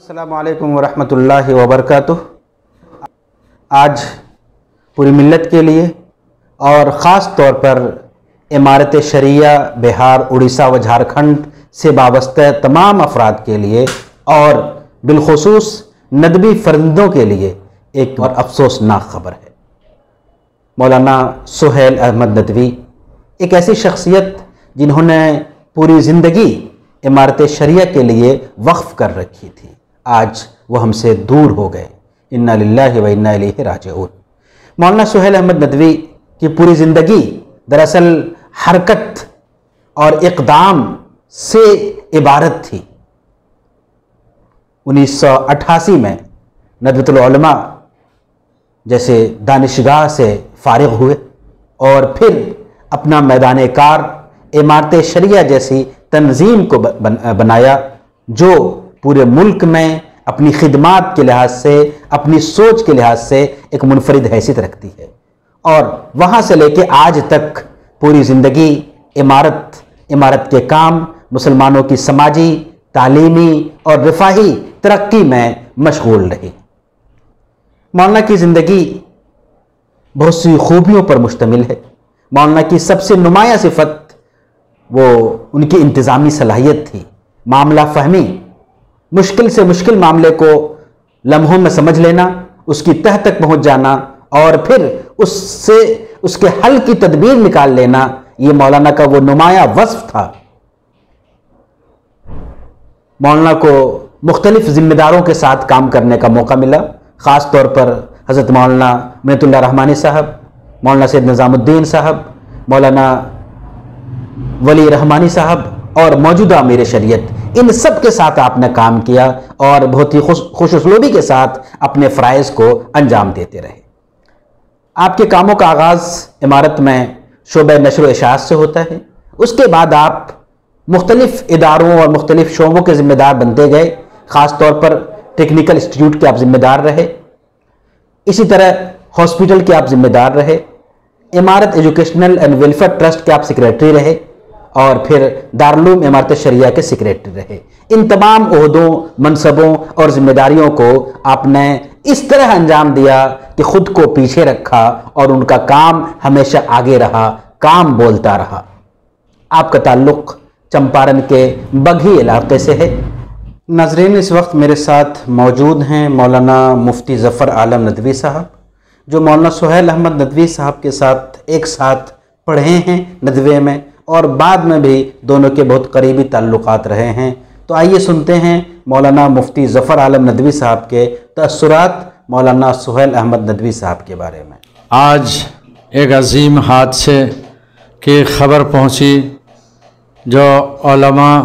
السلام علیکم ورحمۃ اللہ وبرکاتہ۔ آج پوری ملت کے لیے اور خاص طور پر امارت شریعہ بہار، اڑیسہ و جھارکھنڈ سے وابستہ تمام افراد کے لیے اور بالخصوص ندوی فرزندوں کے لیے ایک اور افسوسناک خبر ہے۔ مولانا سہیل احمد ندوی ایک ایسی شخصیت جنہوں نے پوری زندگی امارت شریعہ کے لیے وقف کر رکھی تھی، آج وہ ہم سے دور ہو گئے۔ انا للہ و انا الیہ راجعون۔ مولانا سہیل احمد ندوی کی پوری زندگی دراصل حرکت اور اقدام سے عبارت تھی۔ 1988 میں ندوۃ العلماء جیسے دانشگاہ سے فارغ ہوئے اور پھر اپنا میدان کار امارت شریعہ جیسی تنظیم کو بنایا جو پورے ملک میں اپنی خدمات کے لحاظ سے، اپنی سوچ کے لحاظ سے ایک منفرد حیثیت رکھتی ہے، اور وہاں سے لے کے آج تک پوری زندگی امارت کے کام، مسلمانوں کی سماجی، تعلیمی اور رفاہی ترقی میں مشغول رہی۔ مولانا کی زندگی بہت سی خوبیوں پر مشتمل ہے۔ مولانا کی سب سے نمایاں صفت وہ ان کی انتظامی صلاحیت تھی، معاملہ فہمی، مشکل سے مشکل معاملے کو لمحوں میں سمجھ لینا، اس کی تہ تک پہنچ جانا اور پھر اس کے حل کی تدبیر نکال لینا، یہ مولانا کا وہ نمایاں وصف تھا۔ مولانا کو مختلف ذمہ داروں کے ساتھ کام کرنے کا موقع ملا، خاص طور پر حضرت مولانا منت اللہ رحمانی صاحب، مولانا سید نظام الدین صاحب، مولانا ولی رحمانی صاحب اور موجودہ امیر شریعت، ان سب کے ساتھ آپ نے کام کیا اور بہت ہی خوش اسلوبی کے ساتھ اپنے فرائض کو انجام دیتے رہے۔ آپ کے کاموں کا آغاز امارت میں شعبہ نشر و اشاعت سے ہوتا ہے، اس کے بعد آپ مختلف اداروں اور مختلف شعبوں کے ذمہ دار بنتے گئے، خاص طور پر ٹیکنیکل انسٹیٹیوٹ کے آپ ذمہ دار رہے، اسی طرح ہاسپٹل کے آپ ذمہ دار رہے، امارت ایجوکیشنل اینڈ ویلفیئر ٹرسٹ کے آپ سیکریٹری رہے، اور پھر دارالعلوم امارت شریعہ کے سیکریٹری رہے۔ ان تمام عہدوں، منصبوں اور ذمہ داریوں کو آپ نے اس طرح انجام دیا کہ خود کو پیچھے رکھا اور ان کا کام ہمیشہ آگے رہا، کام بولتا رہا۔ آپ کا تعلق چمپارن کے بگھی علاقے سے ہے۔ ناظرین، اس وقت میرے ساتھ موجود ہیں مولانا مفتی ظفر عالم ندوی صاحب، جو مولانا سہیل احمد ندوی صاحب کے ساتھ ایک ساتھ پڑھے ہیں ندوے میں، اور بعد میں بھی دونوں کے بہت قریبی تعلقات رہے ہیں۔ تو آئیے سنتے ہیں مولانا مفتی ظفر عالم ندوی صاحب کے تأثرات مولانا سہیل احمد ندوی صاحب کے بارے میں۔ آج ایک عظیم حادثے کی خبر پہنچی جو علماء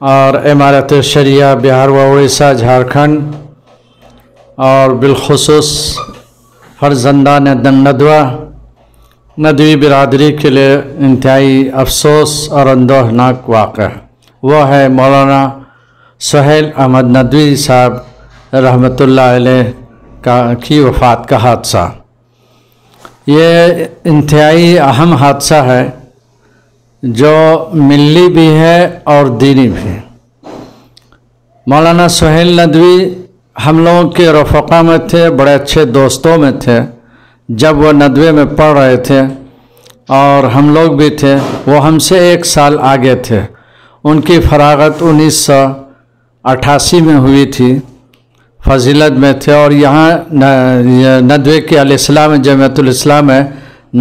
اور امارت شریعہ بہار و اڑیسہ جھارکھنڈ اور بالخصوص فرزندان ندوی برادری کے لیے انتہائی افسوس اور اندوہناک واقعہ وہ ہے مولانا سہیل احمد ندوی صاحب رحمۃ اللہ علیہ کی وفات کا حادثہ۔ یہ انتہائی اہم حادثہ ہے جو ملی بھی ہے اور دینی بھی۔ مولانا سہیل ندوی ہم لوگوں کے رفقا میں تھے، بڑے اچھے دوستوں میں تھے۔ جب وہ ندوے میں پڑھ رہے تھے اور ہم لوگ بھی تھے، وہ ہم سے ایک سال آگے تھے۔ ان کی فراغت 1988 میں ہوئی تھی، فضیلت میں تھے، اور یہاں ندوے کے الاسلام جامعۃ الاسلام میں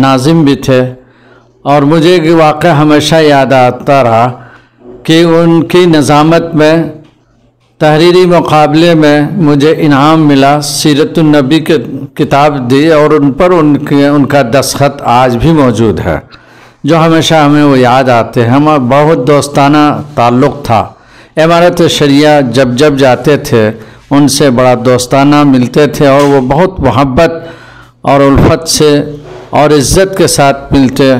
ناظم بھی تھے۔ اور مجھے یہ واقعہ ہمیشہ یاد آتا رہا کہ ان کی نظامت میں تحریری مقابلے میں مجھے انعام ملا، سیرت النبی کی کتاب دی، اور ان پر ان کا دستخط آج بھی موجود ہے، جو ہمیشہ ہمیں وہ یاد آتے ہیں۔ ہمارا بہت دوستانہ تعلق تھا۔ امارت شریعہ جب جاتے تھے ان سے بڑا دوستانہ ملتے تھے، اور وہ بہت محبت اور الفت سے اور عزت کے ساتھ ملتے،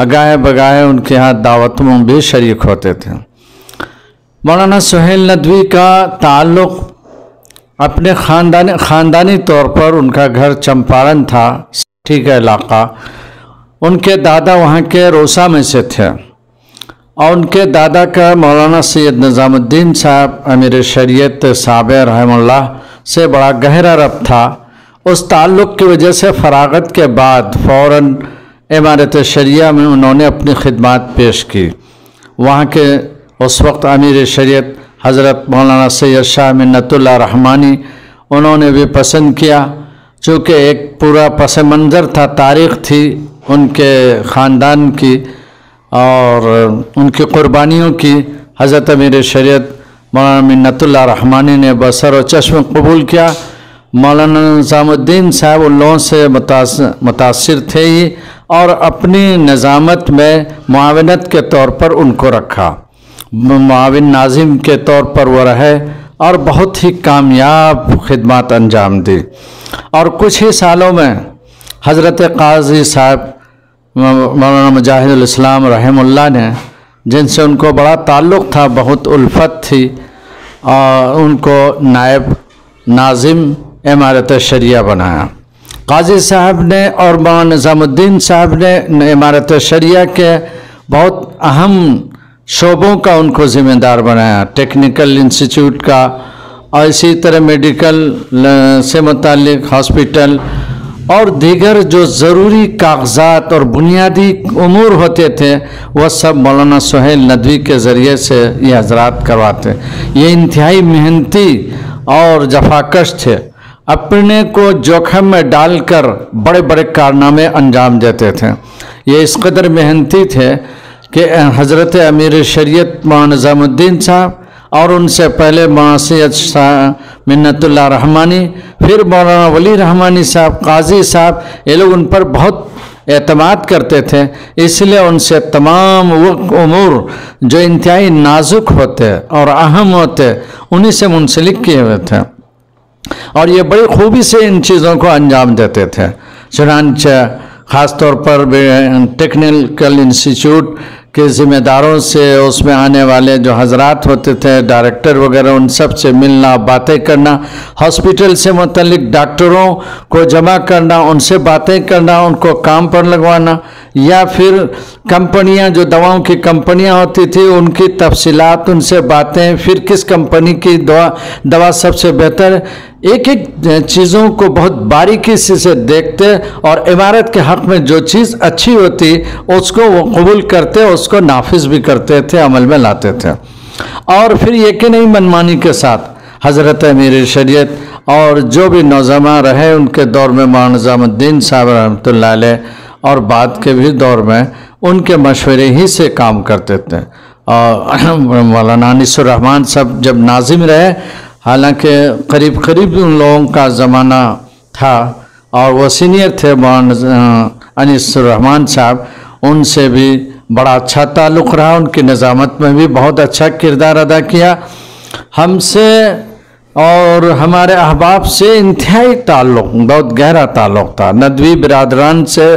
اگاہے بگاہے ان کے ہاں دعوتوں میں بھی شریک ہوتے تھے۔ مولانا سہیل ندوی کا تعلق اپنے خاندانی طور پر ان کا گھر چمپارن تھا، سٹھی کا علاقہ۔ ان کے دادا وہاں کے روسا میں سے تھے، اور ان کے دادا کا مولانا سید نظام الدین صاحب امیر شریعت صابع رحمہ اللہ سے بڑا گہرا ربط تھا۔ اس تعلق کی وجہ سے فراغت کے بعد فوراً امارت شریعہ میں انہوں نے اپنی خدمات پیش کی۔ وہاں کے اس وقت امیر شریعت حضرت مولانا سید شاہ منت اللہ رحمانی انہوں نے بھی پسند کیا، چونکہ ایک پورا پس منظر تھا، تاریخ تھی ان کے خاندان کی اور ان کی قربانیوں کی۔ حضرت امیر شریعت مولانا منت اللہ رحمانی نے بسر و چشم قبول کیا۔ مولانا نظام الدین صاحب ان لوگوں سے متاثر تھے ہی، اور اپنی نظامت میں معاونت کے طور پر ان کو رکھا، معاون ناظم کے طور پر وہ رہے اور بہت ہی کامیاب خدمات انجام دی۔ اور کچھ ہی سالوں میں حضرت قاضی صاحب مولانا مجاہد الاسلام رحمہ اللہ نے، جن سے ان کو بڑا تعلق تھا، بہت الفت تھی، اور ان کو نائب ناظم امارت شریعہ بنایا۔ قاضی صاحب نے اور مولانا نظام الدین صاحب نے امارت شریعہ کے بہت اہم شعبوں کا ان کو ذمہ دار بنایا، ٹیکنیکل انسٹیٹیوٹ کا، اور اسی طرح میڈیکل سے متعلق ہاسپٹل اور دیگر جو ضروری کاغذات اور بنیادی امور ہوتے تھے وہ سب مولانا سہیل ندوی کے ذریعے سے یہ حضرات کرواتے۔ یہ انتہائی محنتی اور جفاکش تھے، اپنے کو جوخم میں ڈال کر بڑے بڑے کارنامے انجام دیتے تھے۔ یہ اس قدر محنتی تھے کہ حضرت امیر شریعت مولانا نظام الدین صاحب اور ان سے پہلے مولانا سید منت اللہ رحمانی، پھر مولانا ولی رحمانی صاحب، قاضی صاحب، یہ لوگ ان پر بہت اعتماد کرتے تھے، اس لیے ان سے تمام وہ امور جو انتہائی نازک ہوتے اور اہم ہوتے انہی سے منسلک کیے ہوئے تھے، اور یہ بڑی خوبی سے ان چیزوں کو انجام دیتے تھے۔ چنانچہ خاص طور پر ٹیکنیکل انسٹیٹیوٹ کے ذمہ داروں سے، اس میں آنے والے جو حضرات ہوتے تھے ڈائریکٹر وغیرہ، ان سب سے ملنا، باتیں کرنا، ہاسپٹل سے متعلق ڈاکٹروں کو جمع کرنا، ان سے باتیں کرنا، ان کو کام پر لگوانا، یا پھر کمپنیاں جو دواؤں کی کمپنیاں ہوتی تھی ان کی تفصیلات، ان سے باتیں، پھر کس کمپنی کی دوا سب سے بہتر، ایک ایک چیزوں کو بہت باریکی سے دیکھتے، اور عمارت کے حق میں جو چیز اچھی ہوتی اس کو وہ قبول کرتے، اس کو نافذ بھی کرتے تھے، عمل میں لاتے تھے۔ اور پھر یہ کہ نہیں منمانی کے ساتھ حضرت امیر شریعت اور جو بھی نوجوان رہے ان کے دور میں مولانا نظام الدین صاحب رحمۃ اللہ علیہ اور بعد کے بھی دور میں ان کے مشورے ہی سے کام کرتے تھے۔ اور مولانا انیس الرحمن صاحب جب ناظم رہے، حالانکہ قریب قریب ان لوگوں کا زمانہ تھا اور وہ سینئر تھے مولانا انیس الرحمن صاحب، ان سے بھی بڑا اچھا تعلق رہا، ان کی نظامت میں بھی بہت اچھا کردار ادا کیا۔ ہم سے اور ہمارے احباب سے انتہائی تعلق، بہت گہرا تعلق تھا۔ ندوی برادران سے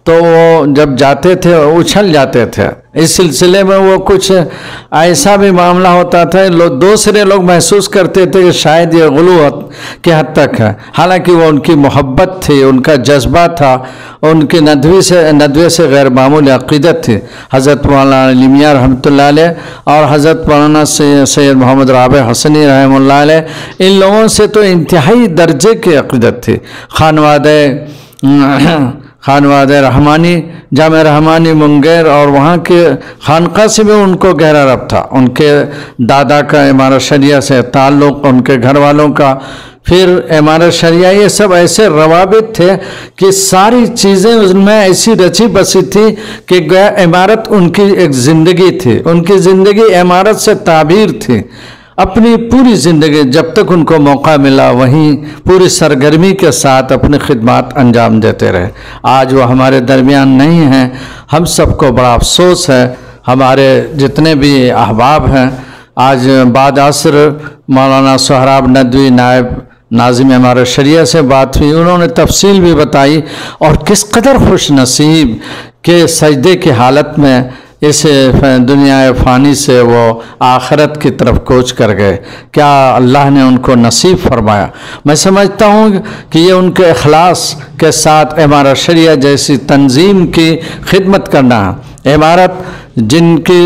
تو وہ جب جاتے تھے اچھل جاتے تھے، اس سلسلے میں وہ کچھ ایسا بھی معاملہ ہوتا تھا، دوسرے لوگ محسوس کرتے تھے کہ شاید یہ غلو کے حد تک ہے، حالانکہ وہ ان کی محبت تھی، ان کا جذبہ تھا، ان کی ندوے سے غیر معمولی عقیدت تھی۔ حضرت مولانا علی میاں رحمۃ اللہ علیہ اور حضرت مولانا سید محمد رابع حسنی رحمہ اللہ علیہ، ان لوگوں سے تو انتہائی درجے کی عقیدت تھی۔ خانوادہ رحمانی، جامع رحمانی منگیر اور وہاں کے خانقاہ سے بھی ان کو گہرا ربط تھا، ان کے دادا کا امارت شریعہ سے تعلق، ان کے گھر والوں کا، پھر امارت شریعہ، یہ سب ایسے روابط تھے کہ ساری چیزیں ان میں ایسی رچی بسی تھی کہ عمارت ان کی ایک زندگی تھی، ان کی زندگی عمارت سے تعبیر تھی۔ اپنی پوری زندگی جب تک ان کو موقع ملا وہیں پوری سرگرمی کے ساتھ اپنی خدمات انجام دیتے رہے۔ آج وہ ہمارے درمیان نہیں ہیں، ہم سب کو بڑا افسوس ہے۔ ہمارے جتنے بھی احباب ہیں، آج بعد عصر مولانا سہراب ندوی نائب ناظم امارت شریعہ سے بات ہوئی، انہوں نے تفصیل بھی بتائی، اور کس قدر خوش نصیب کہ سجدے کی حالت میں اس دنیا فانی سے وہ آخرت کی طرف کوچ کر گئے، کیا اللہ نے ان کو نصیب فرمایا۔ میں سمجھتا ہوں کہ یہ ان کے اخلاص کے ساتھ امارت شریعہ جیسی تنظیم کی خدمت کرنا ہے۔ امارت جن کی